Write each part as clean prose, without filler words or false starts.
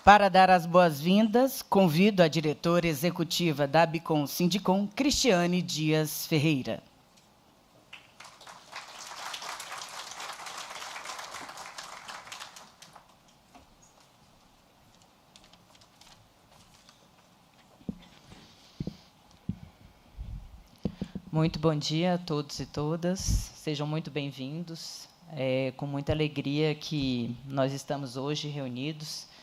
Para dar as boas-vindas, convido a diretora executiva da ABICOM Sindicom, Cristiane Dias Ferreira. Muito bom dia a todos e todas, sejam muito bem-vindos. É com muita alegria que nós estamos hoje reunidos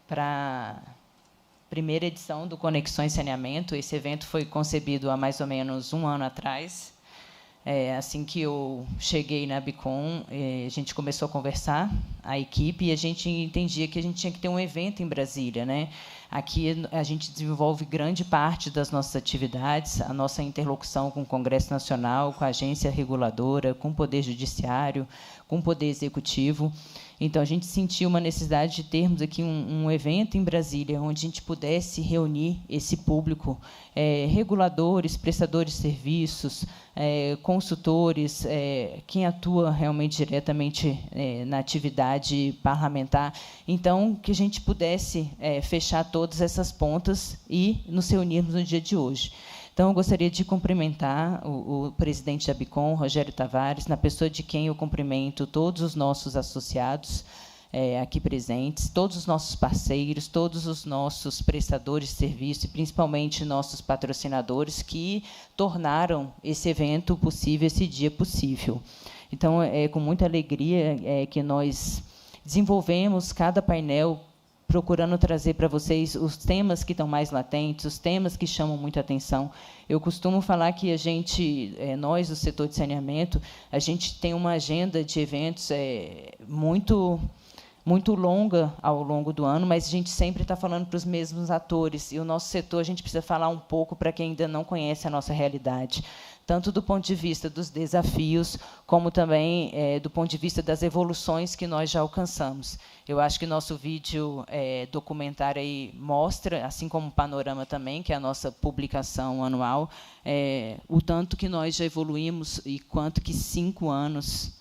para a primeira edição do Conexões Saneamento. Esse evento foi concebido há mais ou menos um ano atrás. Assim que eu cheguei na ABICOM, a gente começou a conversar, a equipe, e a gente entendia que a gente tinha que ter um evento em Brasília, né? Aqui a gente desenvolve grande parte das nossas atividades, a nossa interlocução com o Congresso Nacional, com a agência reguladora, com o Poder Judiciário, com o Poder Executivo. Então, a gente sentiu uma necessidade de termos aqui um evento em Brasília, onde a gente pudesse reunir esse público, reguladores, prestadores de serviços, consultores, quem atua realmente diretamente na atividade parlamentar. Então, que a gente pudesse fechar todas essas pontas e nos reunirmos no dia de hoje. Então, eu gostaria de cumprimentar o presidente da ABICOM, Rogério Tavares, na pessoa de quem eu cumprimento todos os nossos associados aqui presentes, todos os nossos parceiros, todos os nossos prestadores de serviço e, principalmente, nossos patrocinadores que tornaram esse evento possível, esse dia possível. Então, é com muita alegria que nós desenvolvemos cada painel procurando trazer para vocês os temas que estão mais latentes, os temas que chamam muita atenção. Eu costumo falar que a gente, nós, do setor de saneamento, a gente tem uma agenda de eventos muito longa ao longo do ano, mas a gente sempre está falando para os mesmos atores. E o nosso setor, a gente precisa falar um pouco para quem ainda não conhece a nossa realidade, tanto do ponto de vista dos desafios, como também do ponto de vista das evoluções que nós já alcançamos. Eu acho que nosso vídeo documentário aí mostra, assim como o Panorama também, que é a nossa publicação anual, o tanto que nós já evoluímos e quanto que 5 anos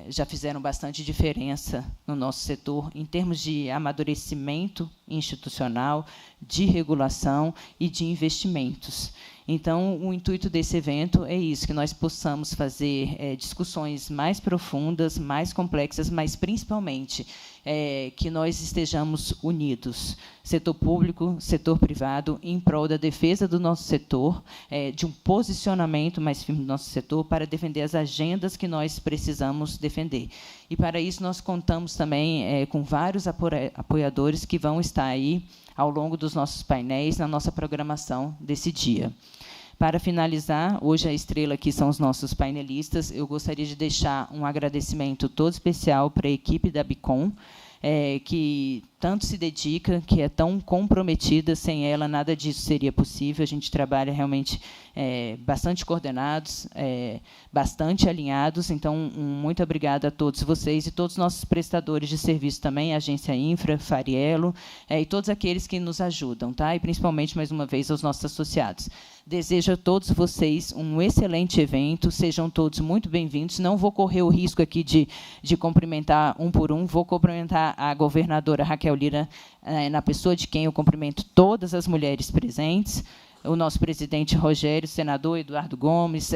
já fizeram bastante diferença no nosso setor, em termos de amadurecimento institucional, de regulação e de investimentos. Então, o intuito desse evento é isso, que nós possamos fazer discussões mais profundas, mais complexas, mas, principalmente, que nós estejamos unidos, setor público, setor privado, em prol da defesa do nosso setor, de um posicionamento mais firme do nosso setor para defender as agendas que nós precisamos defender. E, para isso, nós contamos também com vários apoiadores que vão estar aí ao longo dos nossos painéis, na nossa programação desse dia. Para finalizar, hoje a estrela aqui são os nossos painelistas. Eu gostaria de deixar um agradecimento todo especial para a equipe da ABICOM, que tanto se dedica, que é tão comprometida. Sem ela, nada disso seria possível. A gente trabalha realmente bastante coordenados, bastante alinhados. Então, muito obrigada a todos vocês e todos os nossos prestadores de serviço também, a Agência Infra, Fariello, e todos aqueles que nos ajudam, tá? E, principalmente, mais uma vez, aos nossos associados. Desejo a todos vocês um excelente evento, sejam todos muito bem-vindos. Não vou correr o risco aqui de cumprimentar um por um, vou cumprimentar a governadora Raquel Lira, na pessoa de quem eu cumprimento todas as mulheres presentes, o nosso presidente Rogério, senador Eduardo Gomes,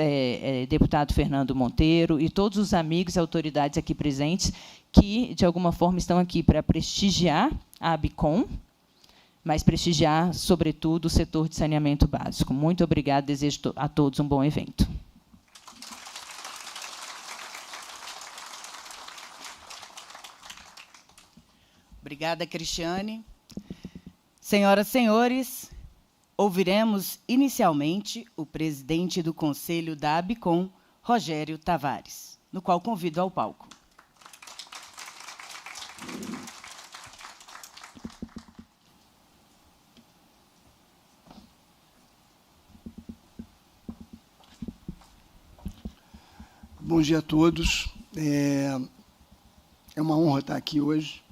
deputado Fernando Monteiro e todos os amigos e autoridades aqui presentes que, de alguma forma, estão aqui para prestigiar a ABICOM, mas prestigiar, sobretudo, o setor de saneamento básico. Muito obrigada, desejo a todos um bom evento. Obrigada, Cristiane. Senhoras e senhores, ouviremos inicialmente o presidente do Conselho da ABICOM, Rogério Tavares, no qual convido ao palco. Bom dia a todos. É uma honra estar aqui hoje,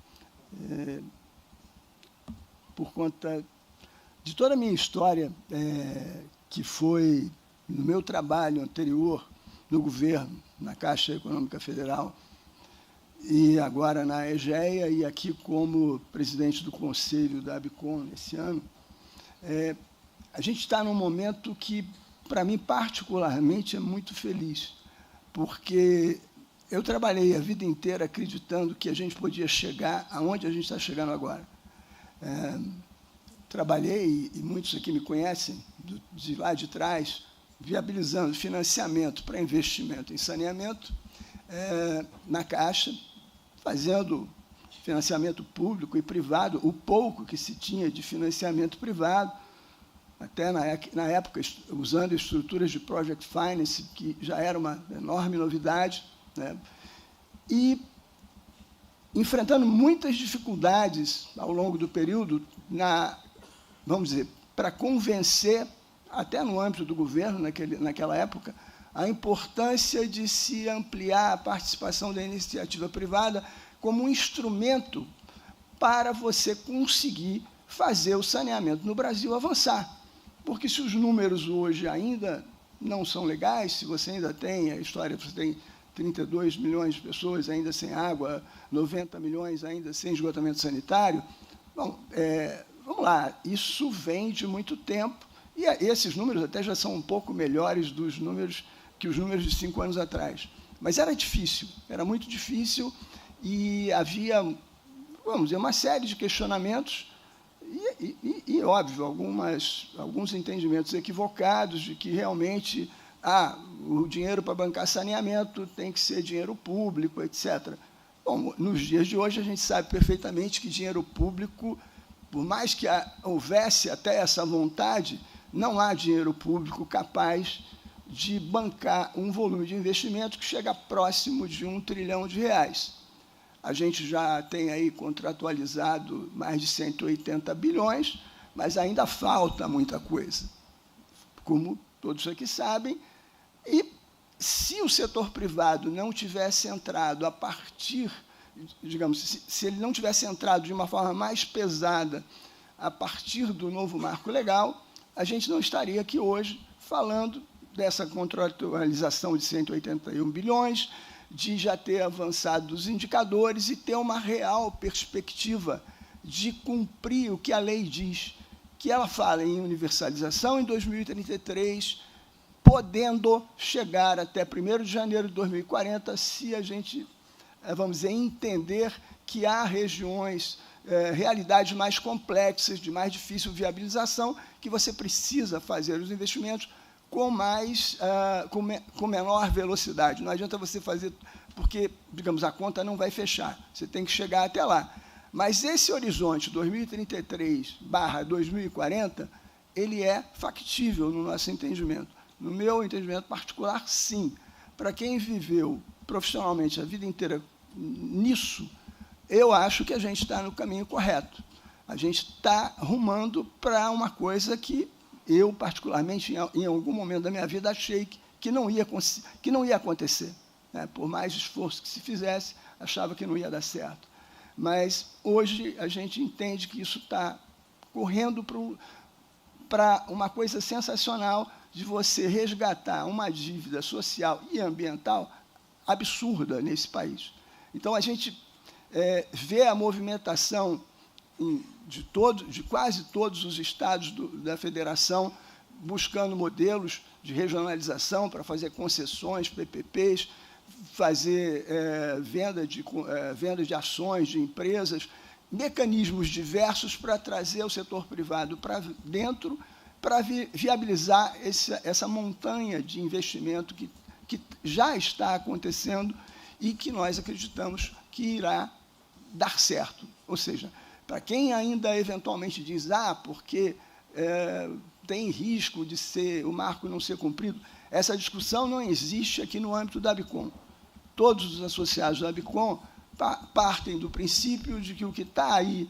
por conta de toda a minha história, que foi no meu trabalho anterior no governo, na Caixa Econômica Federal. e agora na EGEA, e aqui como presidente do Conselho da ABCOM nesse ano, a gente está num momento que, para mim, particularmente, é muito feliz, porque eu trabalhei a vida inteira acreditando que a gente podia chegar aonde a gente está chegando agora. Trabalhei, e muitos aqui me conhecem, de lá de trás, viabilizando financiamento para investimento em saneamento na Caixa, fazendo financiamento público e privado, o pouco que se tinha de financiamento privado, até na época usando estruturas de project finance, que já era uma enorme novidade, né? E enfrentando muitas dificuldades ao longo do período, vamos dizer, para convencer, até no âmbito do governo, naquela época, a importância de se ampliar a participação da iniciativa privada como um instrumento para você conseguir fazer o saneamento no Brasil avançar. Porque se os números hoje ainda não são legais, se você ainda tem a história, você tem 32 milhões de pessoas ainda sem água, 90 milhões ainda sem esgotamento sanitário, bom, vamos lá, isso vem de muito tempo, e esses números até já são um pouco melhores que os números de 5 anos atrás. Mas era difícil, era muito difícil, e havia, vamos dizer, uma série de questionamentos, e óbvio, alguns entendimentos equivocados de que realmente o dinheiro para bancar saneamento tem que ser dinheiro público, etc. Bom, nos dias de hoje, a gente sabe perfeitamente que dinheiro público, por mais que houvesse até essa vontade, não há dinheiro público capaz de bancar um volume de investimento que chega próximo de R$1 trilhão. A gente já tem aí contratualizado mais de 180 bilhões, mas ainda falta muita coisa, como todos aqui sabem. E se o setor privado não tivesse entrado a partir, digamos, se ele não tivesse entrado de uma forma mais pesada a partir do novo marco legal, a gente não estaria aqui hoje falando dessa contratualização de 181 bilhões, de já ter avançado os indicadores e ter uma real perspectiva de cumprir o que a lei diz, que ela fala em universalização em 2033, podendo chegar até 1º de janeiro de 2040, se a gente, vamos dizer, entender que há regiões, realidades mais complexas, de mais difícil viabilização, que você precisa fazer os investimentos com menor velocidade. Não adianta você fazer, porque, digamos, a conta não vai fechar, você tem que chegar até lá. Mas esse horizonte 2033/2040, ele é factível no nosso entendimento. No meu entendimento particular, sim. Para quem viveu profissionalmente a vida inteira nisso, eu acho que a gente está no caminho correto. A gente está rumando para uma coisa que eu, particularmente, em algum momento da minha vida, achei que não ia acontecer. Né? Por mais esforço que se fizesse, achava que não ia dar certo. Mas, hoje, a gente entende que isso está correndo para uma coisa sensacional de você resgatar uma dívida social e ambiental absurda nesse país. Então, a gente vê a movimentação de quase todos os estados da federação, buscando modelos de regionalização para fazer concessões, PPPs, fazer venda de ações de empresas, mecanismos diversos para trazer o setor privado para dentro, para viabilizar essa montanha de investimento que já está acontecendo e que nós acreditamos que irá dar certo. Ou seja, para quem ainda eventualmente diz, porque tem risco de o marco não ser cumprido, essa discussão não existe aqui no âmbito da ABCOM. Todos os associados da ABCOM partem do princípio de que o que está aí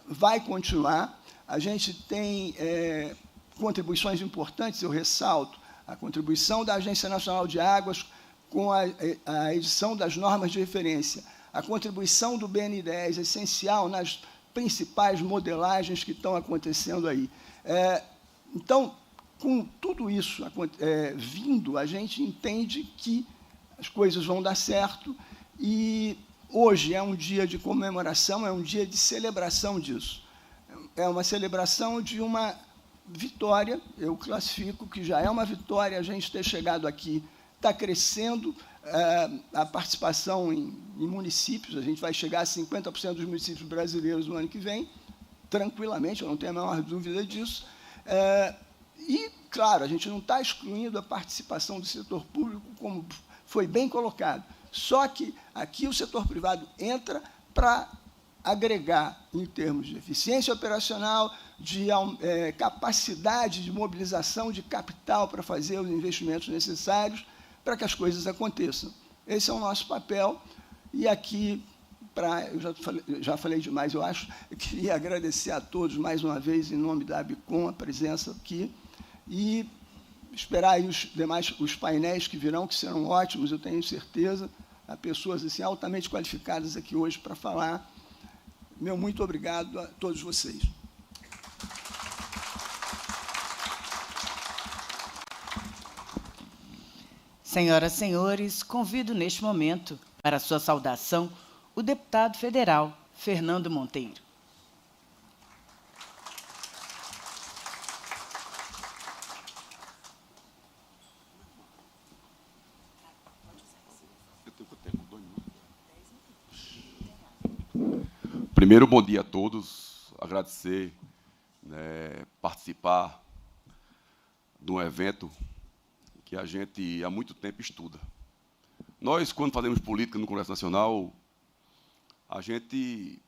vai continuar. A gente tem contribuições importantes, eu ressalto, a contribuição da Agência Nacional de Águas com a edição das normas de referência, a contribuição do BN10, essencial nas principais modelagens que estão acontecendo aí. Então, com tudo isso vindo, a gente entende que as coisas vão dar certo e hoje é um dia de comemoração, é um dia de celebração disso. É uma celebração de uma vitória, eu classifico que já é uma vitória a gente ter chegado aqui. Está crescendo a participação em municípios, a gente vai chegar a 50% dos municípios brasileiros no ano que vem, tranquilamente, eu não tenho a menor dúvida disso. E, claro, a gente não está excluindo a participação do setor público, como foi bem colocado. Só que aqui o setor privado entra para agregar, em termos de eficiência operacional, de capacidade de mobilização de capital para fazer os investimentos necessários para que as coisas aconteçam. Esse é o nosso papel. E aqui, eu já falei demais, eu acho, eu queria agradecer a todos, mais uma vez, em nome da ABICOM, a presença aqui, e esperar aí os painéis que virão, que serão ótimos, eu tenho certeza. Há pessoas assim, altamente qualificadas aqui hoje para falar. Meu muito obrigado a todos vocês. Senhoras e senhores, convido neste momento para a sua saudação o deputado federal Fernando Monteiro. Primeiro, bom dia a todos. Agradecer, participar de um evento que a gente há muito tempo estuda. Nós, quando fazemos política no Congresso Nacional, a gente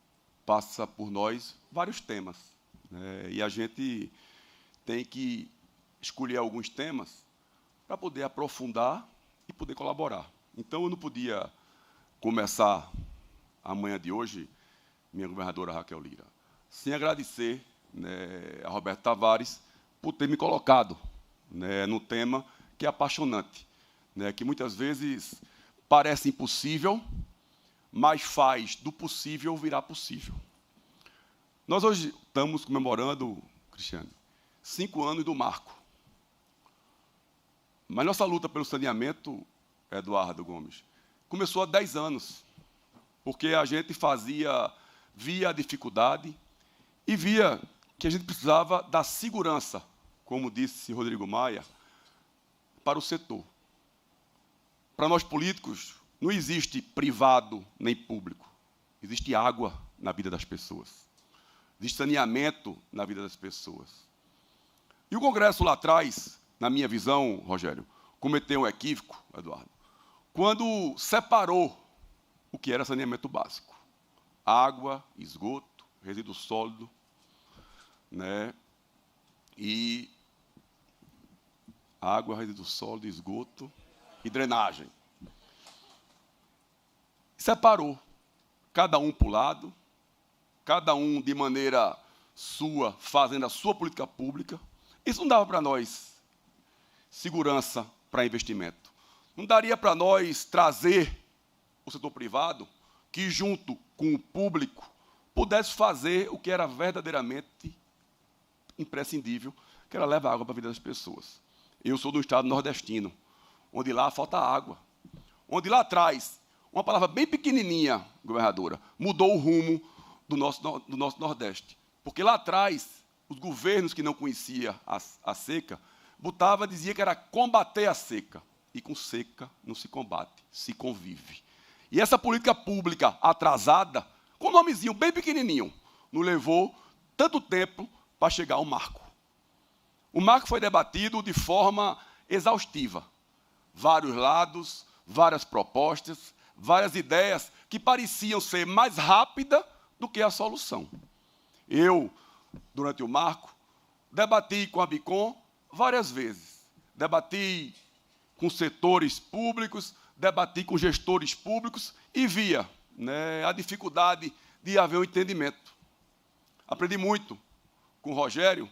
passa por nós vários temas, e a gente tem que escolher alguns temas para poder aprofundar e poder colaborar. Então, eu não podia começar a manhã de hoje, minha governadora Raquel Lira, sem agradecer a Roberto Tavares por ter me colocado no tema que é apaixonante, que muitas vezes parece impossível, mas faz do possível virar possível. Nós hoje estamos comemorando, Cristiane, 5 anos do marco. Mas nossa luta pelo saneamento, Eduardo Gomes, começou há 10 anos, porque a gente via a dificuldade e via que a gente precisava da segurança, como disse Rodrigo Maia, para o setor. Para nós políticos, não existe privado nem público. Existe água na vida das pessoas. Existe saneamento na vida das pessoas. E o Congresso lá atrás, na minha visão, Rogério, cometeu um equívoco, Eduardo, quando separou o que era saneamento básico. Água, esgoto, resíduo sólido, e água, resíduo sólido, esgoto e drenagem. Separou, cada um para o lado, cada um de maneira sua, fazendo a sua política pública. Isso não dava para nós segurança para investimento. Não daria para nós trazer o setor privado que, junto com o público, pudesse fazer o que era verdadeiramente imprescindível, que era levar água para a vida das pessoas. Eu sou do estado nordestino, onde lá falta água. Onde lá atrás, uma palavra bem pequenininha, governadora, mudou o rumo do nosso Nordeste. Porque lá atrás, os governos que não conheciam a seca, dizia que era combater a seca. E com seca não se combate, se convive. E essa política pública atrasada, com um nomezinho bem pequenininho, nos levou tanto tempo para chegar ao marco. O marco foi debatido de forma exaustiva. Vários lados, várias propostas, várias ideias que pareciam ser mais rápidas do que a solução. Eu, durante o marco, debati com a ABICOM várias vezes. Debati com setores públicos, debati com gestores públicos e via a dificuldade de haver um entendimento. Aprendi muito com o Rogério,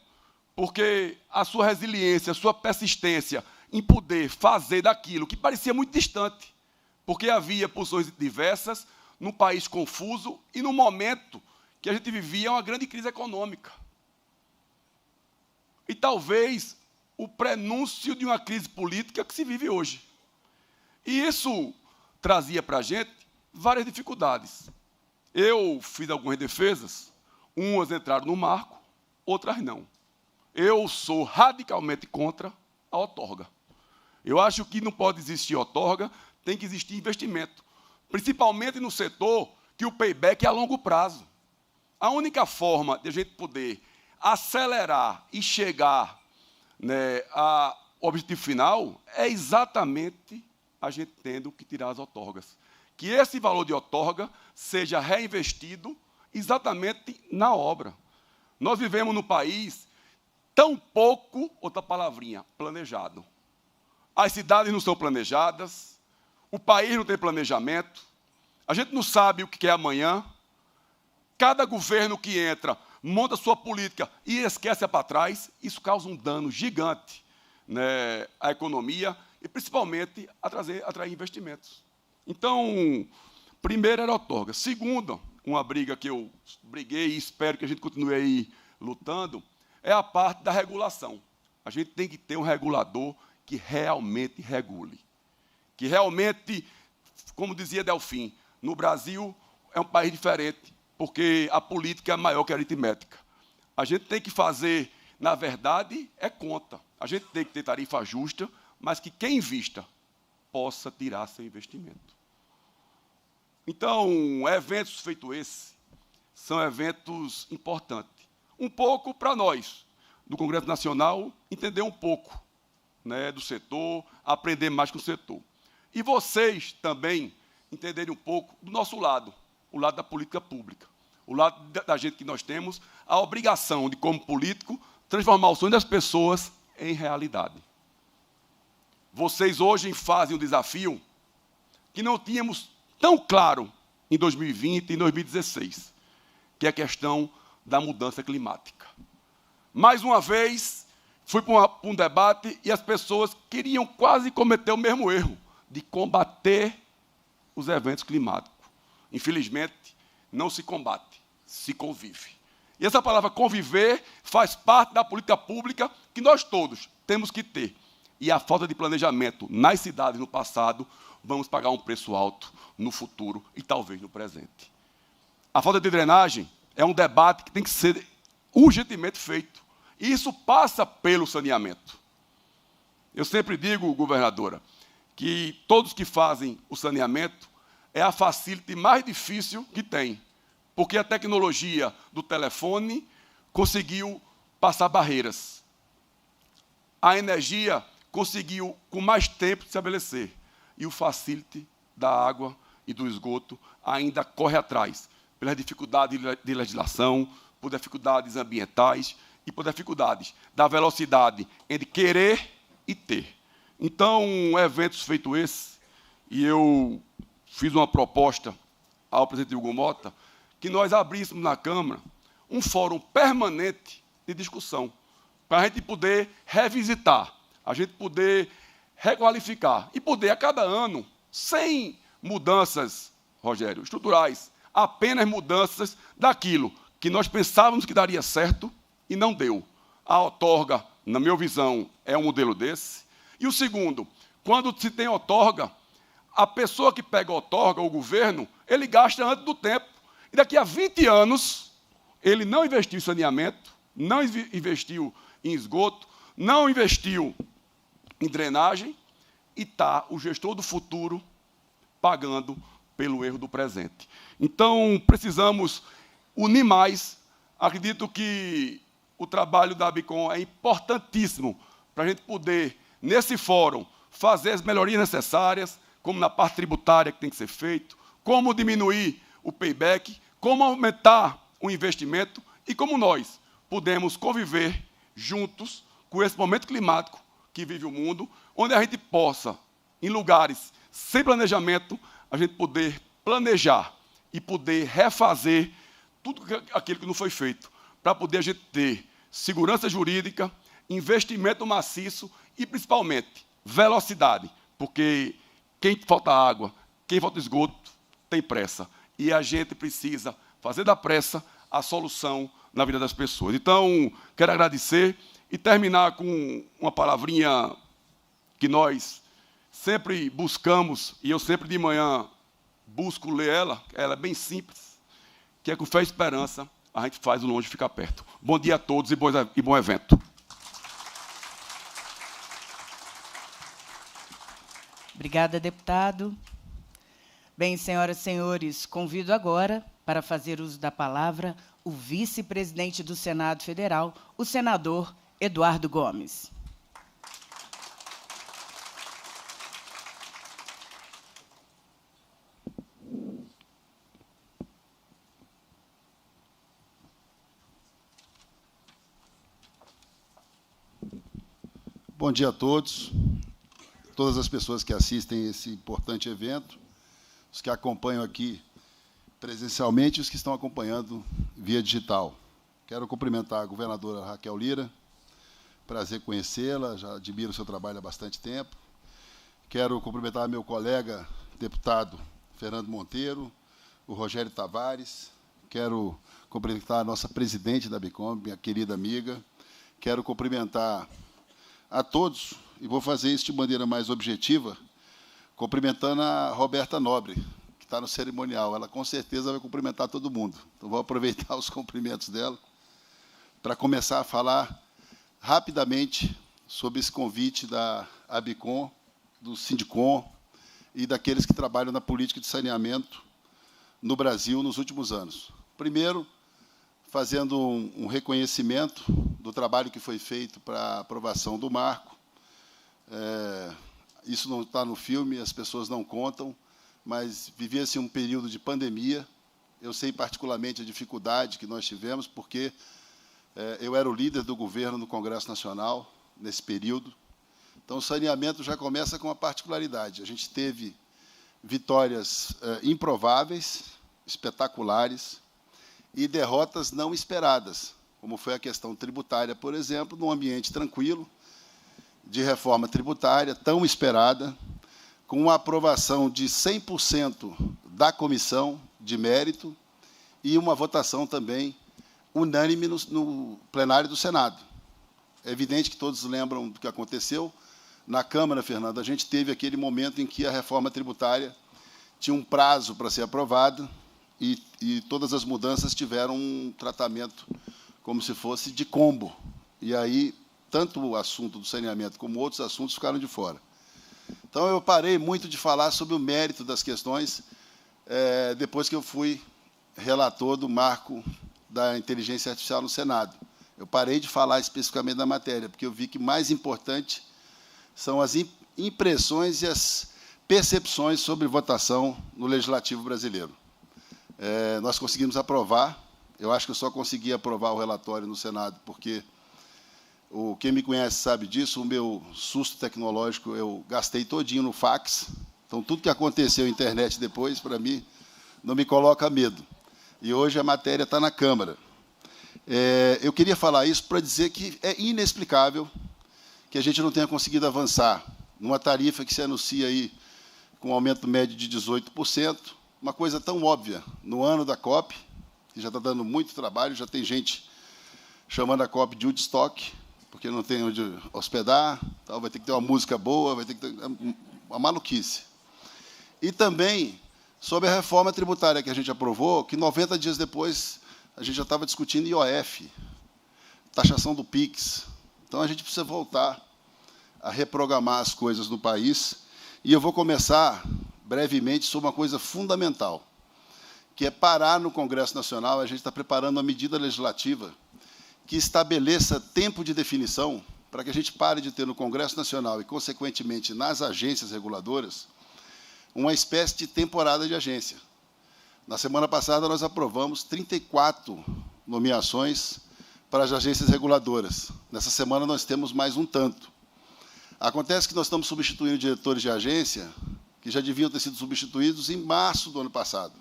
porque a sua resiliência, a sua persistência em poder fazer daquilo que parecia muito distante, porque havia posições diversas, num país confuso e num momento que a gente vivia uma grande crise econômica. E talvez o prenúncio de uma crise política que se vive hoje. E isso trazia para a gente várias dificuldades. Eu fiz algumas defesas, umas entraram no marco, outras não. Eu sou radicalmente contra a outorga. Eu acho que não pode existir outorga, tem que existir investimento, principalmente no setor que o payback é a longo prazo. A única forma de a gente poder acelerar e chegar, né, ao objetivo final é exatamente a gente tendo que tirar as outorgas. Que esse valor de outorga seja reinvestido exatamente na obra. Nós vivemos num país tão pouco, outra palavrinha, planejado. As cidades não são planejadas, o país não tem planejamento, a gente não sabe o que é amanhã. Cada governo que entra monta sua política e esquece para trás. Isso causa um dano gigante, né, à economia e, principalmente, atrair investimentos. Então, primeiro era a outorga. Segundo, uma briga que eu briguei e espero que a gente continue aí lutando, é a parte da regulação. A gente tem que ter um regulador que realmente regule. Que realmente, como dizia Delfim, no Brasil é um país diferente, porque a política é maior que a aritmética. A gente tem que fazer, na verdade, é conta. A gente tem que ter tarifa justa, mas que quem invista possa tirar seu investimento. Então, eventos feitos esse são eventos importantes. Um pouco para nós, do Congresso Nacional, entender um pouco, né, do setor, aprender mais com o setor. E vocês também entenderem um pouco do nosso lado, o lado da política pública, o lado da gente que nós temos, a obrigação de, como político, transformar o sonho das pessoas em realidade. Vocês hoje fazem um desafio que não tínhamos tão claro em 2020 e em 2016, que é a questão da mudança climática. Mais uma vez, fui para um debate e as pessoas queriam quase cometer o mesmo erro, de combater os eventos climáticos. Infelizmente, não se combate, se convive. E essa palavra conviver faz parte da política pública que nós todos temos que ter. E a falta de planejamento nas cidades no passado, vamos pagar um preço alto no futuro e talvez no presente. A falta de drenagem é um debate que tem que ser urgentemente feito. E isso passa pelo saneamento. Eu sempre digo, governadora, que todos que fazem o saneamento é a facility mais difícil que tem, porque a tecnologia do telefone conseguiu passar barreiras. A energia conseguiu, com mais tempo, se estabelecer. E o facility da água e do esgoto ainda corre atrás, pelas dificuldades de legislação, por dificuldades ambientais e por dificuldades da velocidade entre querer e ter. Então, eventos feitos esse, e eu fiz uma proposta ao presidente Hugo Mota, que nós abríssemos na Câmara um fórum permanente de discussão, para a gente poder revisitar, a gente poder requalificar e poder, a cada ano, sem mudanças, Rogério, estruturais, apenas mudanças daquilo que nós pensávamos que daria certo e não deu. A outorga, na minha visão, é um modelo desse. E o segundo, quando se tem outorga, a pessoa que pega a outorga, o governo, ele gasta antes do tempo. E daqui a 20 anos, ele não investiu em saneamento, não investiu em esgoto, não investiu em drenagem, e está o gestor do futuro pagando pelo erro do presente. Então, precisamos unir mais. Acredito que o trabalho da ABICOM é importantíssimo para a gente poder, nesse fórum, fazer as melhorias necessárias, como na parte tributária que tem que ser feito, como diminuir o payback, como aumentar o investimento e como nós podemos conviver juntos com esse momento climático que vive o mundo, onde a gente possa, em lugares sem planejamento, a gente poder planejar e poder refazer tudo aquilo que não foi feito, para poder a gente ter segurança jurídica, investimento maciço e, principalmente, velocidade, porque quem falta água, quem falta esgoto, tem pressa. E a gente precisa fazer da pressa a solução na vida das pessoas. Então, quero agradecer e terminar com uma palavrinha que nós sempre buscamos, e eu sempre de manhã busco ler ela é bem simples, que é com fé e esperança a gente faz o longe ficar perto. Bom dia a todos e bom evento. Obrigada, deputado. Bem, senhoras e senhores, convido agora para fazer uso da palavra o vice-presidente do Senado Federal, o senador Eduardo Gomes. Bom dia a todos, todas as pessoas que assistem esse importante evento, os que acompanham aqui presencialmente e os que estão acompanhando via digital. Quero cumprimentar a governadora Raquel Lira, prazer conhecê-la, já admiro o seu trabalho há bastante tempo. Quero cumprimentar meu colega deputado Fernando Monteiro, o Rogério Tavares, quero cumprimentar a nossa presidente da ABICOM, minha querida amiga, quero cumprimentar a todos, e vou fazer isso de maneira mais objetiva, cumprimentando a Roberta Nobre, que está no cerimonial. Ela, com certeza, vai cumprimentar todo mundo. Então, vou aproveitar os cumprimentos dela para começar a falar rapidamente sobre esse convite da ABICOM, do Sindicom e daqueles que trabalham na política de saneamento no Brasil nos últimos anos. Primeiro, fazendo um reconhecimento do trabalho que foi feito para a aprovação do marco. Isso não está no filme, as pessoas não contam, mas vivia-se um período de pandemia. Eu sei particularmente a dificuldade que nós tivemos, porque eu era o líder do governo no Congresso Nacional nesse período. Então, o saneamento já começa com uma particularidade. A gente teve vitórias improváveis, espetaculares, e derrotas não esperadas, como foi a questão tributária, por exemplo, num ambiente tranquilo, de reforma tributária, tão esperada, com uma aprovação de 100% da comissão de mérito e uma votação também unânime no plenário do Senado. É evidente que todos lembram do que aconteceu. Na Câmara, Fernando, a gente teve aquele momento em que a reforma tributária tinha um prazo para ser aprovada, e todas as mudanças tiveram um tratamento como se fosse de combo. E aí, tanto o assunto do saneamento como outros assuntos ficaram de fora. Então, eu parei muito de falar sobre o mérito das questões depois que eu fui relator do marco da inteligência artificial no Senado. Eu parei de falar especificamente da matéria, porque eu vi que mais importante são as impressões e as percepções sobre votação no Legislativo brasileiro. Nós conseguimos aprovar. Eu acho que eu só consegui aprovar o relatório no Senado porque quem me conhece sabe disso. O meu susto tecnológico eu gastei todinho no fax. Então, tudo que aconteceu na internet depois, para mim, não me coloca medo. E hoje a matéria está na Câmara. Eu queria falar isso para dizer que é inexplicável que a gente não tenha conseguido avançar numa tarifa que se anuncia aí com um aumento médio de 18%, uma coisa tão óbvia, no ano da COP, que já está dando muito trabalho, já tem gente chamando a COP de Woodstock, porque não tem onde hospedar, tal, vai ter que ter uma música boa, vai ter que ter uma maluquice. E também sobre a reforma tributária que a gente aprovou, que 90 dias depois a gente já estava discutindo IOF, taxação do PIX. Então, a gente precisa voltar a reprogramar as coisas no país. E eu vou começar brevemente sobre uma coisa fundamental, que é parar no Congresso Nacional. A gente está preparando uma medida legislativa que estabeleça tempo de definição para que a gente pare de ter no Congresso Nacional e, consequentemente, nas agências reguladoras, uma espécie de temporada de agência. Na semana passada, nós aprovamos 34 nomeações para as agências reguladoras. Nessa semana, nós temos mais um tanto. Acontece que nós estamos substituindo diretores de agência que já deviam ter sido substituídos em março do ano passado.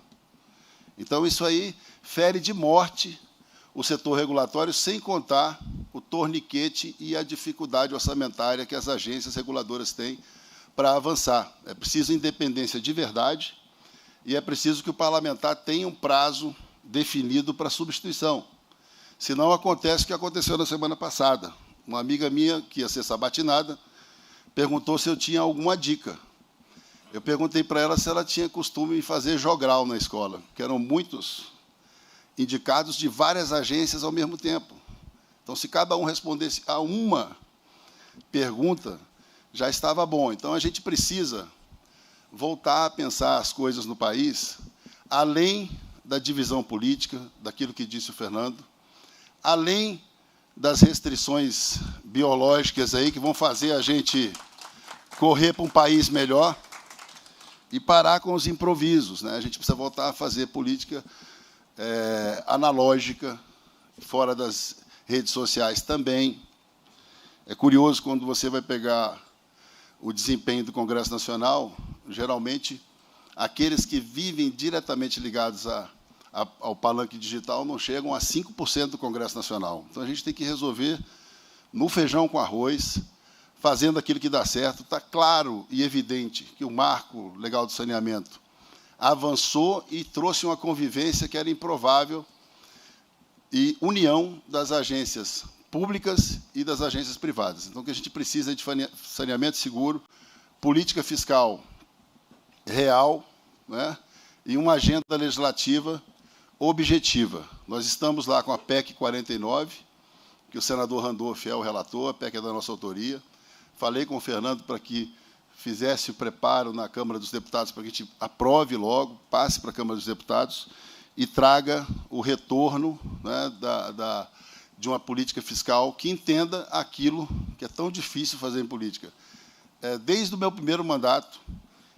Então, isso aí fere de morte o setor regulatório, sem contar o torniquete e a dificuldade orçamentária que as agências reguladoras têm para avançar. É preciso independência de verdade e é preciso que o parlamentar tenha um prazo definido para substituição. Senão, acontece o que aconteceu na semana passada. Uma amiga minha, que ia ser sabatinada, perguntou se eu tinha alguma dica. Eu perguntei para ela se ela tinha costume em fazer jogral na escola, que eram muitos indicados de várias agências ao mesmo tempo. Então, se cada um respondesse a uma pergunta, já estava bom. Então, a gente precisa voltar a pensar as coisas no país, além da divisão política, daquilo que disse o Fernando, além das restrições biológicas aí que vão fazer a gente correr para um país melhor e parar com os improvisos, né? A gente precisa voltar a fazer política analógica, fora das redes sociais também. É curioso quando você vai pegar o desempenho do Congresso Nacional, geralmente, aqueles que vivem diretamente ligados ao palanque digital não chegam a 5% do Congresso Nacional. Então, a gente tem que resolver no feijão com arroz, fazendo aquilo que dá certo. Está claro e evidente que o marco legal do saneamento avançou e trouxe uma convivência que era improvável e união das agências públicas e das agências privadas. Então, o que a gente precisa é de saneamento seguro, política fiscal real, né, e uma agenda legislativa objetiva. Nós estamos lá com a PEC 49, que o senador Randolph é o relator, a PEC é da nossa autoria. Falei com o Fernando para que fizesse o preparo na Câmara dos Deputados para que a gente aprove logo, passe para a Câmara dos Deputados e traga o retorno, né, de uma política fiscal que entenda aquilo que é tão difícil fazer em política. Desde o meu primeiro mandato,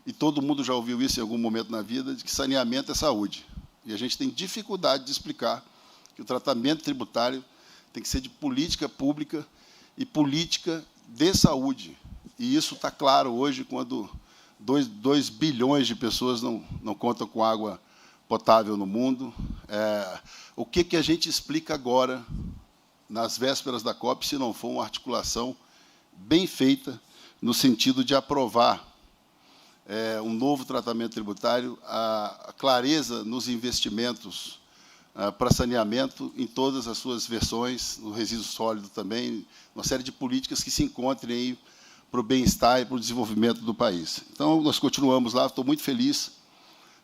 e todo mundo já ouviu isso em algum momento na vida, de que saneamento é saúde. E a gente tem dificuldade de explicar que o tratamento tributário tem que ser de política pública e política de saúde. E isso está claro hoje, quando 2 bilhões de pessoas não contam com água potável no mundo. O que a gente explica agora, nas vésperas da COP, se não for uma articulação bem feita, no sentido de aprovar um novo tratamento tributário, a clareza nos investimentos para saneamento em todas as suas versões, no resíduo sólido também, uma série de políticas que se encontrem aí para o bem-estar e para o desenvolvimento do país. Então, nós continuamos lá, estou muito feliz,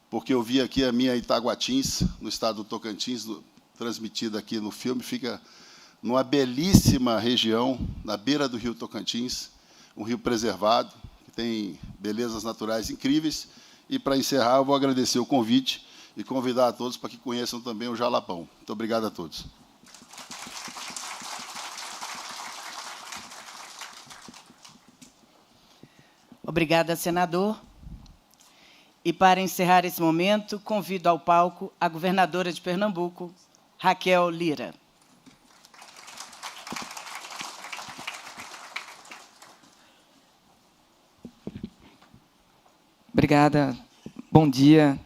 porque eu vi aqui a minha Itaguatins, no estado do Tocantins, transmitida aqui no filme, fica numa belíssima região, na beira do rio Tocantins, um rio preservado, que tem belezas naturais incríveis. E, para encerrar, eu vou agradecer o convite e convidar a todos para que conheçam também o Jalapão. Muito obrigado a todos. Obrigada, senador. E, para encerrar esse momento, convido ao palco a governadora de Pernambuco, Raquel Lira. Obrigada. Bom dia.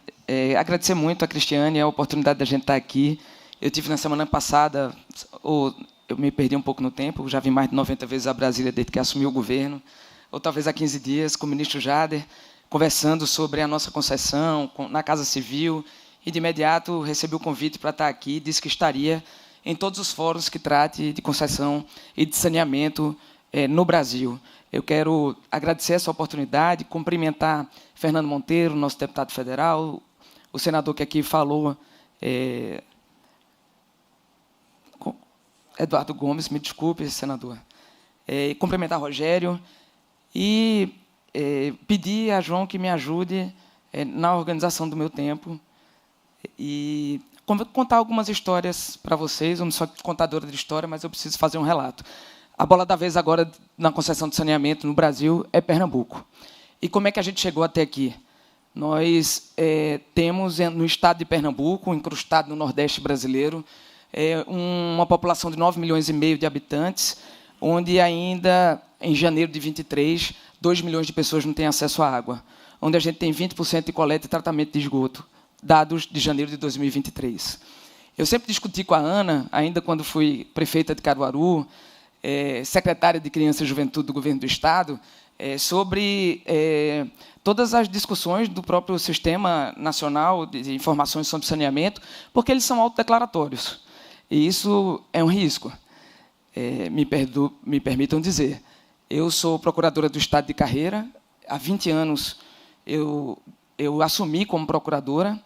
Agradecer muito a Cristiane a oportunidade da gente estar aqui. Eu tive na semana passada, eu me perdi um pouco no tempo, já vim mais de 90 vezes a Brasília desde que assumi o governo, ou talvez há 15 dias, com o ministro Jader, conversando sobre a nossa concessão na Casa Civil, e, de imediato, recebi o convite para estar aqui, disse que estaria em todos os fóruns que trate de concessão e de saneamento no Brasil. Eu quero agradecer essa oportunidade, cumprimentar Fernando Monteiro, nosso deputado federal, o senador que aqui falou, Eduardo Gomes, me desculpe, senador, cumprimentar Rogério e pedir a João que me ajude na organização do meu tempo e contar algumas histórias para vocês. Eu não sou contadora de história, mas eu preciso fazer um relato. A bola da vez agora na concessão de saneamento no Brasil é Pernambuco. E como é que a gente chegou até aqui? Nós temos no estado de Pernambuco, incrustado no Nordeste brasileiro, uma população de 9,5 milhões de habitantes, onde ainda, em janeiro de 23, 2 milhões de pessoas não têm acesso à água, onde a gente tem 20% de coleta e tratamento de esgoto, dados de janeiro de 2023. Eu sempre discuti com a Ana, ainda quando fui prefeita de Caruaru, secretária de Criança e Juventude do Governo do Estado, sobre todas as discussões do próprio Sistema Nacional de Informações sobre Saneamento, porque eles são autodeclaratórios. E isso é um risco. Me permitam dizer, eu sou procuradora do Estado de carreira, há 20 anos eu assumi como procuradora.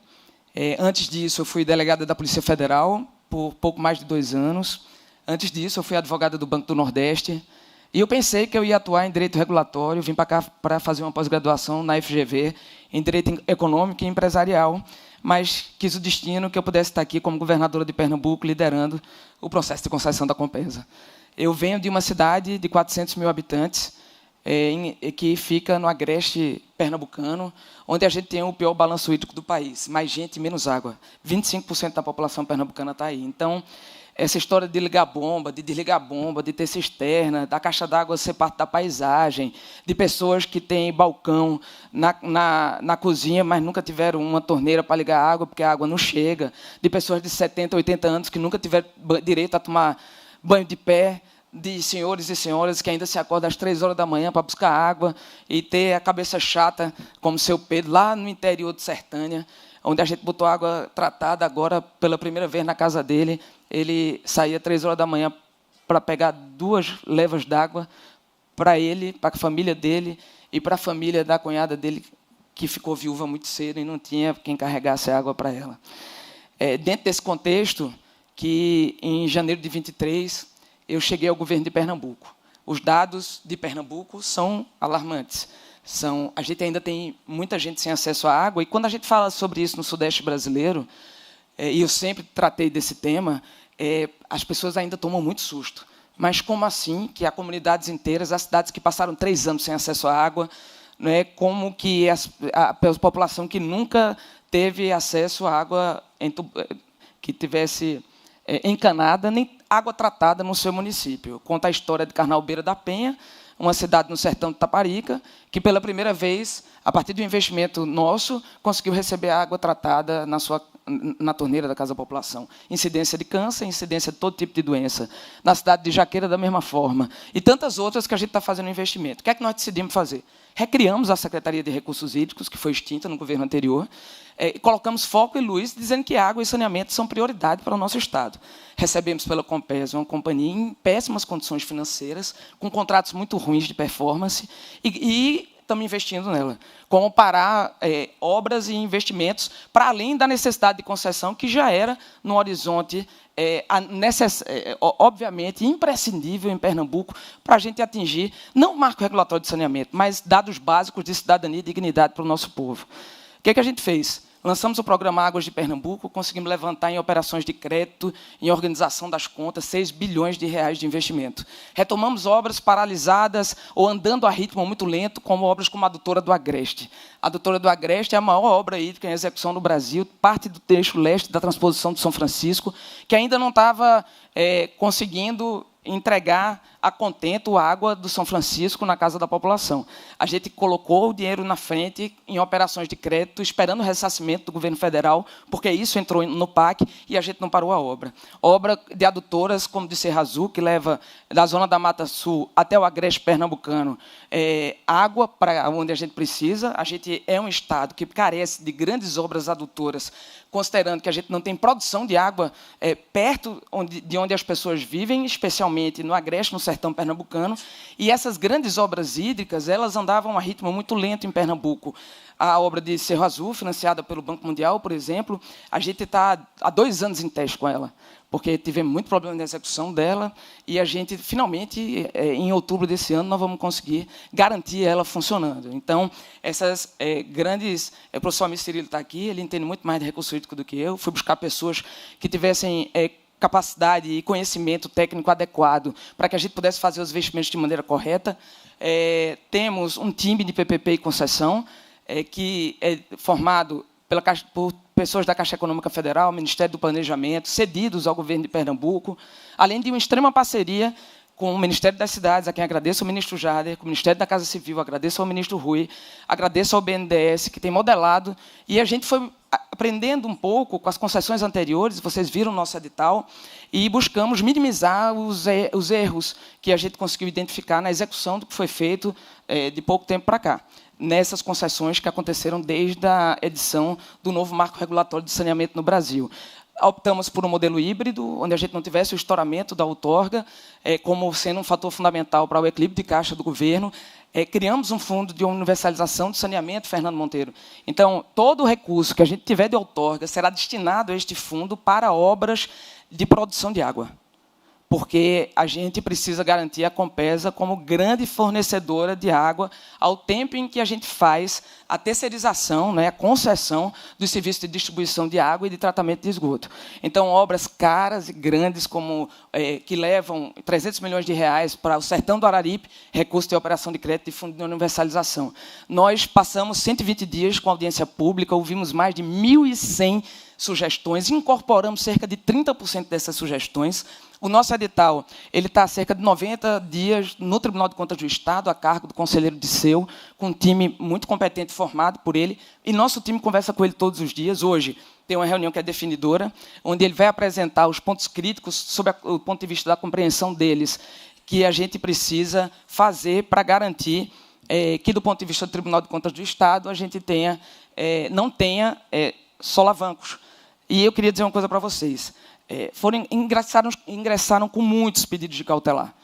Antes disso, eu fui delegada da Polícia Federal por pouco mais de 2 anos. Antes disso, eu fui advogada do Banco do Nordeste. E eu pensei que eu ia atuar em Direito Regulatório, vim para cá para fazer uma pós-graduação na FGV, em Direito Econômico e Empresarial, mas quis o destino que eu pudesse estar aqui como governadora de Pernambuco, liderando o processo de concessão da Compesa. Eu venho de uma cidade de 400 mil habitantes, que fica no agreste pernambucano, onde a gente tem o pior balanço hídrico do país, mais gente, menos água. 25% da população pernambucana está aí. Então, essa história de ligar bomba, de desligar bomba, de ter cisterna, da caixa d'água ser parte da paisagem, de pessoas que têm balcão na cozinha, mas nunca tiveram uma torneira para ligar a água, porque a água não chega, de pessoas de 70, 80 anos que nunca tiveram direito a tomar banho de pé, de senhores e senhoras que ainda se acordam às 3 horas da manhã para buscar água e ter a cabeça chata, como o seu Pedro, lá no interior de Sertânia, onde a gente botou água tratada agora pela primeira vez na casa dele. Ele saía 3 horas da manhã para pegar 2 levas d'água para ele, para a família dele e para a família da cunhada dele, que ficou viúva muito cedo e não tinha quem carregasse água para ela. Dentro desse contexto, que em janeiro de 23, eu cheguei ao governo de Pernambuco. Os dados de Pernambuco são alarmantes. A gente ainda tem muita gente sem acesso à água, e quando a gente fala sobre isso no Sudeste brasileiro, e eu sempre tratei desse tema, as pessoas ainda tomam muito susto. Mas como assim que há comunidades inteiras, há cidades que passaram 3 anos sem acesso à água, né, como que a população que nunca teve acesso à água que tivesse encanada, nem água tratada no seu município. Conta a história de Carnalbeira da Penha, uma cidade no sertão de Taparica, que, pela primeira vez, a partir de um investimento nosso, conseguiu receber água tratada na torneira da casa da população. Incidência de câncer, incidência de todo tipo de doença. Na cidade de Jaqueira, da mesma forma. E tantas outras que a gente está fazendo investimento. O que é que nós decidimos fazer? Recriamos a Secretaria de Recursos Hídricos, que foi extinta no governo anterior, e colocamos foco e luz, dizendo que água e saneamento são prioridade para o nosso Estado. Recebemos pela Compesa uma companhia em péssimas condições financeiras, com contratos muito ruins de performance, e estamos investindo nela. Como parar obras e investimentos para além da necessidade de concessão, que já era no horizonte, obviamente, imprescindível em Pernambuco, para a gente atingir, não o marco regulatório de saneamento, mas dados básicos de cidadania e dignidade para o nosso povo. O que a gente fez? Lançamos o programa Águas de Pernambuco, conseguimos levantar em operações de crédito, em organização das contas, 6 bilhões de reais de investimento. Retomamos obras paralisadas ou andando a ritmo muito lento, como obras como a adutora do Agreste. A adutora do Agreste é a maior obra hídrica em execução no Brasil, parte do trecho leste da transposição de São Francisco, que ainda não estava conseguindo entregar a contento a água do São Francisco na casa da população. A gente colocou o dinheiro na frente em operações de crédito, esperando o ressarcimento do governo federal, porque isso entrou no PAC e a gente não parou a obra. Obra de adutoras, como de Serra Azul, que leva da zona da Mata Sul até o Agreste pernambucano água para onde a gente precisa. A gente é um Estado que carece de grandes obras adutoras, considerando que a gente não tem produção de água perto de onde as pessoas vivem, especialmente no Agreste, no sertão pernambucano, e essas grandes obras hídricas, elas andavam a ritmo muito lento em Pernambuco. A obra de Cerro Azul, financiada pelo Banco Mundial, por exemplo, a gente está há 2 anos em teste com ela, porque tivemos muito problema na execução dela, e a gente, finalmente, em outubro desse ano, nós vamos conseguir garantir ela funcionando. Então, essas grandes... O professor Amir Cirilo está aqui, ele entende muito mais de recurso hídrico do que eu, fui buscar pessoas que tivessem capacidade e conhecimento técnico adequado para que a gente pudesse fazer os investimentos de maneira correta. Temos um time de PPP e concessão, que é formado por pessoas da Caixa Econômica Federal, Ministério do Planejamento, cedidos ao governo de Pernambuco, além de uma extrema parceria com o Ministério das Cidades, a quem agradeço ao ministro Jader, com o Ministério da Casa Civil, agradeço ao ministro Rui, agradeço ao BNDES, que tem modelado, e a gente foi aprendendo um pouco com as concessões anteriores, vocês viram o nosso edital, e buscamos minimizar os erros que a gente conseguiu identificar na execução do que foi feito de pouco tempo para cá, nessas concessões que aconteceram desde a edição do novo marco regulatório de saneamento no Brasil. optamos por um modelo híbrido, onde a gente não tivesse o estouramento da outorga como sendo um fator fundamental para o equilíbrio de caixa do governo. Criamos um fundo de universalização do saneamento, Fernando Monteiro. Então, todo o recurso que a gente tiver de outorga será destinado a este fundo para obras de produção de água, porque a gente precisa garantir a Compesa como grande fornecedora de água ao tempo em que a gente faz a terceirização, né, a concessão dos serviços de distribuição de água e de tratamento de esgoto. Então, obras caras e grandes, como que levam 300 milhões de reais para o Sertão do Araripe, recurso de operação de crédito e fundo de universalização. Nós passamos 120 dias com audiência pública, ouvimos mais de 1.100 sugestões, incorporamos cerca de 30% dessas sugestões. O nosso edital está há cerca de 90 dias no Tribunal de Contas do Estado, a cargo do conselheiro Disseu, com um time muito competente formado por ele, e nosso time conversa com ele todos os dias. Hoje tem uma reunião que é definidora, onde ele vai apresentar os pontos críticos, sob o ponto de vista da compreensão deles, que a gente precisa fazer para garantir que, do ponto de vista do Tribunal de Contas do Estado, a gente não tenha solavancos. E eu queria dizer uma coisa para vocês. Ingressaram com muitos pedidos de cautelar,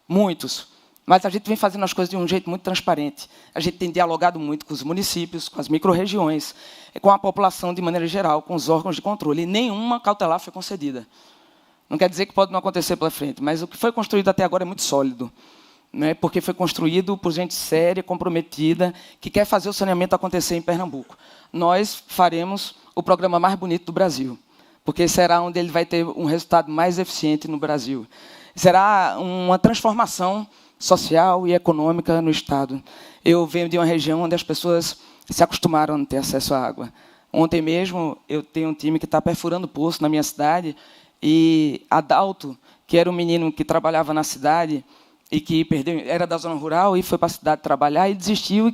muitos, mas a gente vem fazendo as coisas de um jeito muito transparente. A gente tem dialogado muito com os municípios, com as microrregiões, com a população de maneira geral, com os órgãos de controle, e nenhuma cautelar foi concedida. Não quer dizer que pode não acontecer pela frente, mas o que foi construído até agora é muito sólido, né, porque foi construído por gente séria, comprometida, que quer fazer o saneamento acontecer em Pernambuco. Nós faremos o programa mais bonito do Brasil, porque será onde ele vai ter um resultado mais eficiente no Brasil. Será uma transformação social e econômica no Estado. Eu venho de uma região onde as pessoas se acostumaram a não ter acesso à água. Ontem mesmo, eu tenho um time que está perfurando poço na minha cidade, e Adalto, que era um menino que trabalhava na cidade, e que era da zona rural, e foi para a cidade trabalhar, e desistiu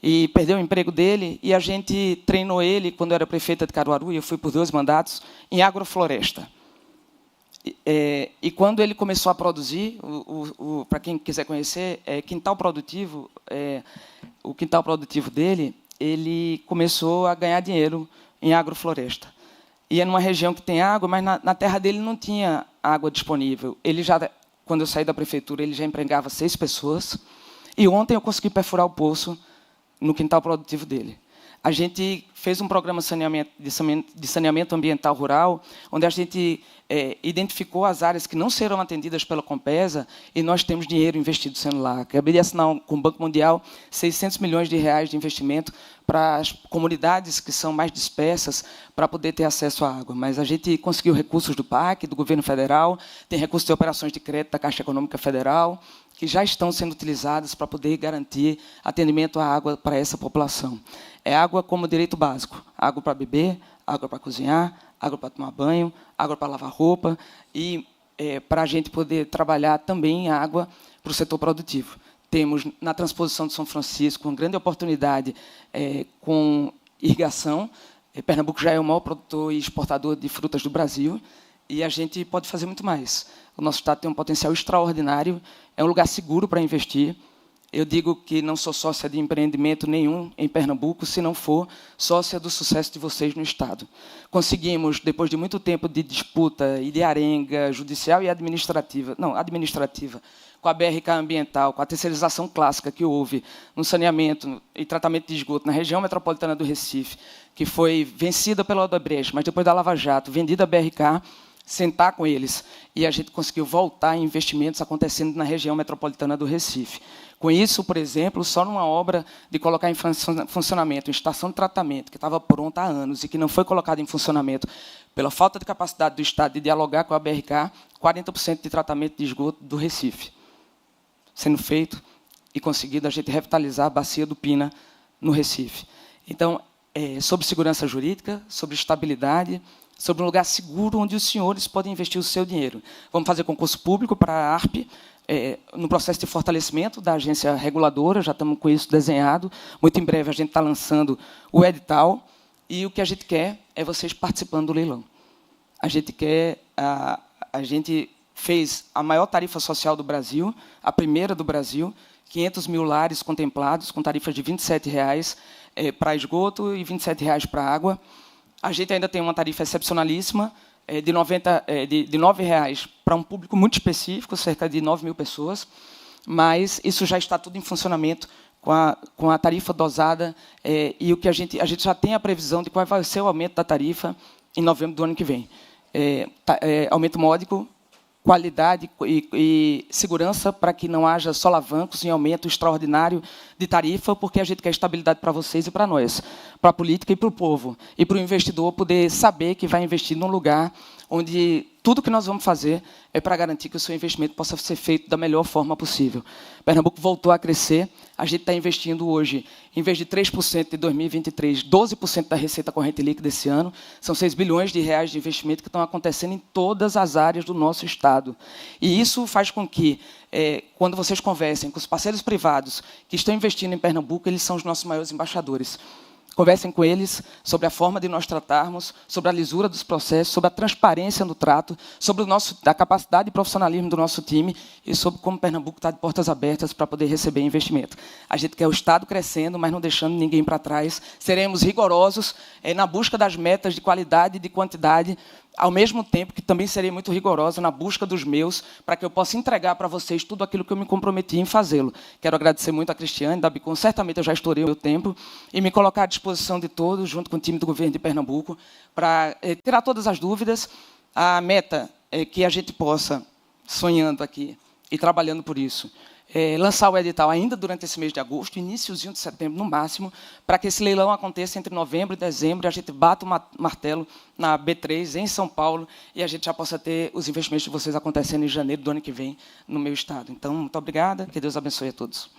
e perdeu o emprego dele, e a gente treinou ele, quando eu era prefeita de Caruaru, e eu fui por 2 mandatos, em agrofloresta. E quando ele começou a produzir, para quem quiser conhecer, quintal produtivo, o quintal produtivo dele, ele começou a ganhar dinheiro em agrofloresta. E é numa região que tem água, mas na terra dele não tinha água disponível. Quando eu saí da prefeitura, ele já empregava 6 pessoas, e ontem eu consegui perfurar o poço no quintal produtivo dele. A gente fez um programa de saneamento ambiental rural, onde a gente identificou as áreas que não serão atendidas pela Compesa, e nós temos dinheiro investido sendo lá. Acabei de assinar com o Banco Mundial 600 milhões de reais de investimento para as comunidades que são mais dispersas, para poder ter acesso à água. Mas a gente conseguiu recursos do PAC, do governo federal, tem recursos de operações de crédito da Caixa Econômica Federal, que já estão sendo utilizadas para poder garantir atendimento à água para essa população. É água como direito básico, água para beber, água para cozinhar, água para tomar banho, água para lavar roupa, e para a gente poder trabalhar também a água para o setor produtivo. Temos, na transposição de São Francisco, uma grande oportunidade com irrigação. Pernambuco já é o maior produtor e exportador de frutas do Brasil, e a gente pode fazer muito mais. O nosso Estado tem um potencial extraordinário, é um lugar seguro para investir. Eu digo que não sou sócia de empreendimento nenhum em Pernambuco, se não for sócia do sucesso de vocês no Estado. Conseguimos, depois de muito tempo de disputa e de arenga judicial e administrativa, com a BRK ambiental, com a terceirização clássica que houve no saneamento e tratamento de esgoto na região metropolitana do Recife, que foi vencida pela Odebrecht, mas depois da Lava Jato, vendida à BRK, sentar com eles, e a gente conseguiu voltar em investimentos acontecendo na região metropolitana do Recife. Com isso, por exemplo, só numa obra de colocar em funcionamento uma estação de tratamento que estava pronta há anos e que não foi colocada em funcionamento pela falta de capacidade do Estado de dialogar com a BRK, 40% de tratamento de esgoto do Recife sendo feito e conseguido a gente revitalizar a bacia do Pina no Recife. Então, sobre segurança jurídica, sobre estabilidade, sobre um lugar seguro onde os senhores podem investir o seu dinheiro. Vamos fazer concurso público para a ARP, no processo de fortalecimento da agência reguladora, já estamos com isso desenhado. Muito em breve a gente está lançando o edital, e o que a gente quer é vocês participando do leilão. A gente fez a maior tarifa social do Brasil, a primeira do Brasil, 500 mil lares contemplados, com tarifas de R$ 27 para esgoto e R$ 27 para água. A gente ainda tem uma tarifa excepcionalíssima, de R$ 9 para um público muito específico, cerca de 9 mil pessoas, mas isso já está tudo em funcionamento com a tarifa dosada, e o que a gente já tem a previsão de qual vai ser o aumento da tarifa em novembro do ano que vem. Aumento módico, qualidade e segurança para que não haja solavancos em aumento extraordinário de tarifa, porque a gente quer estabilidade para vocês e para nós, para a política e para o povo, e para o investidor poder saber que vai investir num lugar onde tudo que nós vamos fazer é para garantir que o seu investimento possa ser feito da melhor forma possível. Pernambuco voltou a crescer, a gente está investindo hoje, em vez de 3% de 2023, 12% da receita corrente líquida esse ano, são 6 bilhões de reais de investimento que estão acontecendo em todas as áreas do nosso Estado. E isso faz com que, quando vocês conversem com os parceiros privados que estão investindo em Pernambuco, eles são os nossos maiores embaixadores. Conversem com eles sobre a forma de nós tratarmos, sobre a lisura dos processos, sobre a transparência no trato, sobre a capacidade e profissionalismo do nosso time e sobre como Pernambuco está de portas abertas para poder receber investimento. A gente quer o Estado crescendo, mas não deixando ninguém para trás. Seremos rigorosos na busca das metas de qualidade e de quantidade, ao mesmo tempo que também serei muito rigorosa na busca dos meus, para que eu possa entregar para vocês tudo aquilo que eu me comprometi em fazê-lo. Quero agradecer muito a Cristiane, da Bicom, certamente eu já estourei o meu tempo, e me colocar à disposição de todos, junto com o time do governo de Pernambuco, para tirar todas as dúvidas. A meta é que a gente possa, sonhando aqui e trabalhando por isso, lançar o edital ainda durante esse mês de agosto, iniciozinho de setembro, no máximo, para que esse leilão aconteça entre novembro e dezembro, e a gente bata o martelo na B3, em São Paulo, e a gente já possa ter os investimentos de vocês acontecendo em janeiro do ano que vem, no meu estado. Então, muito obrigada, que Deus abençoe a todos.